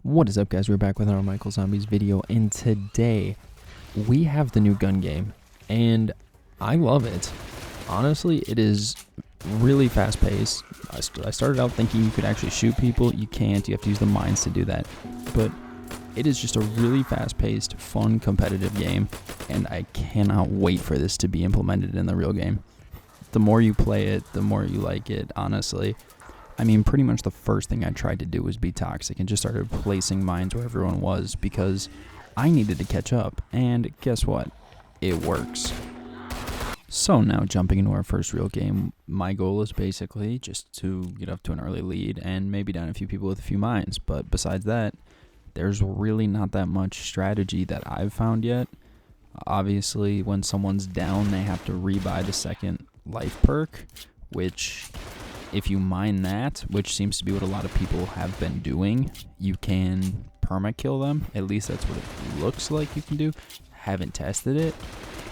What is up, guys? We're back with our Michael Zombies video, and today we have the new gun game, and I love it. Honestly, it is really fast-paced. I started out thinking you could actually shoot people. You can't. You have to use the mines to do that. But it is just a really fast-paced, fun, competitive game, and I cannot wait for this to be implemented in the real game. The more you play it, the more you like it, honestly. I mean, pretty much the first thing I tried to do was be toxic and just started placing mines where everyone was because I needed to catch up. And guess what? It works. So now jumping into our first real game, my goal is basically just to get up to an early lead and maybe down a few people with a few mines. But besides that, there's really not that much strategy that I've found yet. Obviously, when someone's down, they have to rebuy the second life perk, which if you mine that, which seems to be what a lot of people have been doing, you can perma-kill them. At least that's what it looks like you can do. Haven't tested it.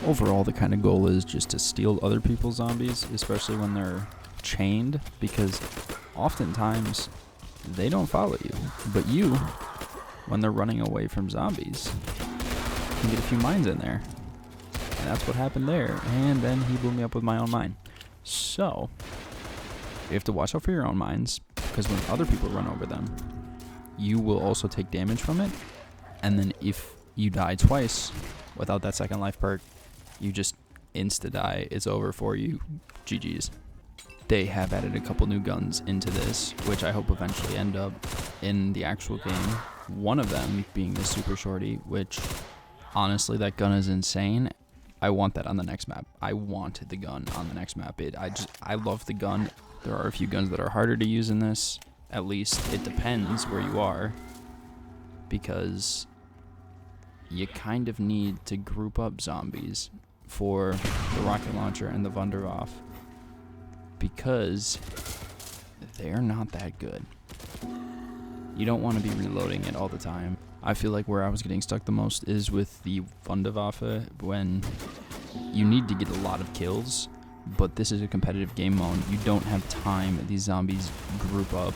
Overall, the kind of goal is just to steal other people's zombies, especially when they're chained, because oftentimes they don't follow you. But you, when they're running away from zombies, can get a few mines in there. And that's what happened there. And then he blew me up with my own mine. So you have to watch out for your own mines, because when other people run over them, you will also take damage from it. And then if you die twice without that second life perk, you just insta-die. It's over for you. GG's. They have added a couple new guns into this, which I hope eventually end up in the actual game. One of them being the Super Shorty, which honestly, that gun is insane. I want that on the next map. I want the gun on the next map. I love the gun. There are a few guns that are harder to use in this. At least it depends where you are, because you kind of need to group up zombies for the rocket launcher and the Wunderwaffe, because they're not that good. You don't want to be reloading it all the time. I feel like where I was getting stuck the most is with the Wunderwaffe, when you need to get a lot of kills, but this is a competitive game mode. You don't have time. These zombies group up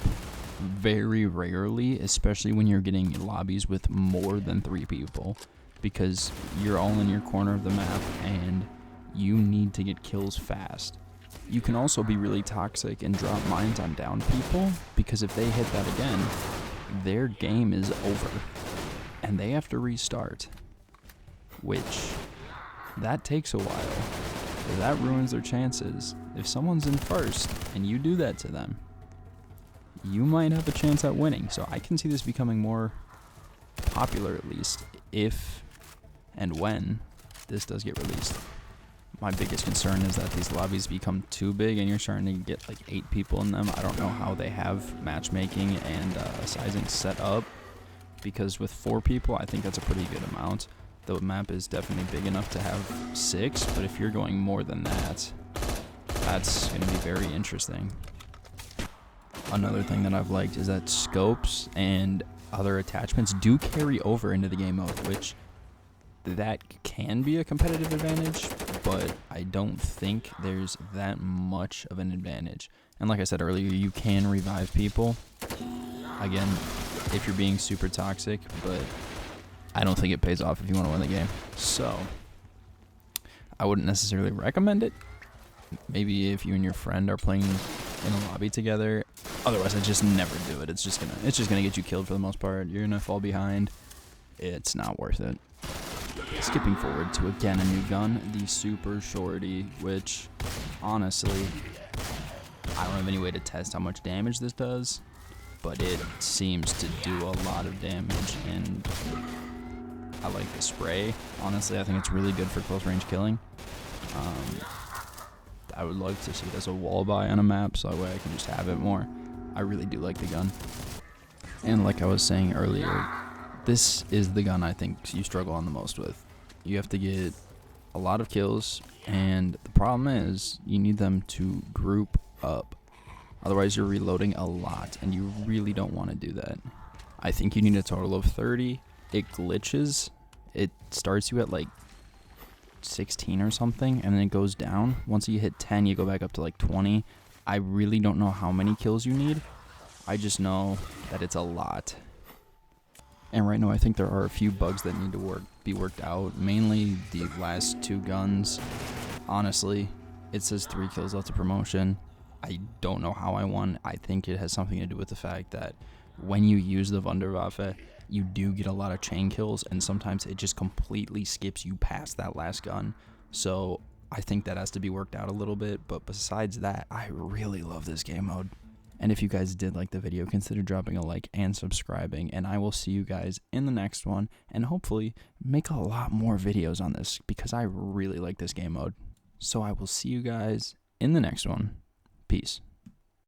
very rarely, especially when you're getting lobbies with more than 3 people, because you're all in your corner of the map and you need to get kills fast. You can also be really toxic and drop mines on down people, because if they hit that again, their game is over and they have to restart, which that takes a while. That ruins their chances. If someone's in first and you do that to them, you might have a chance at winning. So I can see this becoming more popular, at least if and when this does get released. My biggest concern is that these lobbies become too big and you're starting to get like 8 people in them. I don't know how they have matchmaking and sizing set up, because with 4 people, I think that's a pretty good amount. The map is definitely big enough to have 6, but if you're going more than that, that's going to be very interesting. Another thing that I've liked is that scopes and other attachments do carry over into the game mode, which that can be a competitive advantage, but I don't think there's that much of an advantage. And like I said earlier, you can revive people, again, if you're being super toxic, but I don't think it pays off if you want to win the game. So I wouldn't necessarily recommend it. Maybe if you and your friend are playing in a lobby together. Otherwise, I just never do it. It's just gonna get you killed for the most part. You're gonna fall behind. It's not worth it. Skipping forward to again a new gun, the Super Shorty, which honestly, I don't have any way to test how much damage this does, but it seems to do a lot of damage, and I like the spray. Honestly, I think it's really good for close range killing. I would love to see it as a wall buy on a map, so that way I can just have it more. I really do like the gun. And like I was saying earlier, this is the gun I think you struggle on the most with. You have to get a lot of kills, and the problem is you need them to group up. Otherwise, you're reloading a lot, and you really don't want to do that. I think you need a total of 30. It glitches. It starts you at like 16 or something, and then it goes down. Once you hit 10, you go back up to like 20. I really don't know how many kills you need. I just know that it's a lot. And right now I think there are a few bugs that need to be worked out, mainly the last 2 guns. Honestly, it says 3 kills left of promotion. I don't know how I won. I think it has something to do with the fact that when you use the Wunderwaffe, you do get a lot of chain kills, and sometimes it just completely skips you past that last gun. So I think that has to be worked out a little bit, but besides that, I really love this game mode. And if you guys did like the video, consider dropping a like and subscribing, and I will see you guys in the next one, and hopefully make a lot more videos on this because I really like this game mode. So I will see you guys in the next one. Peace.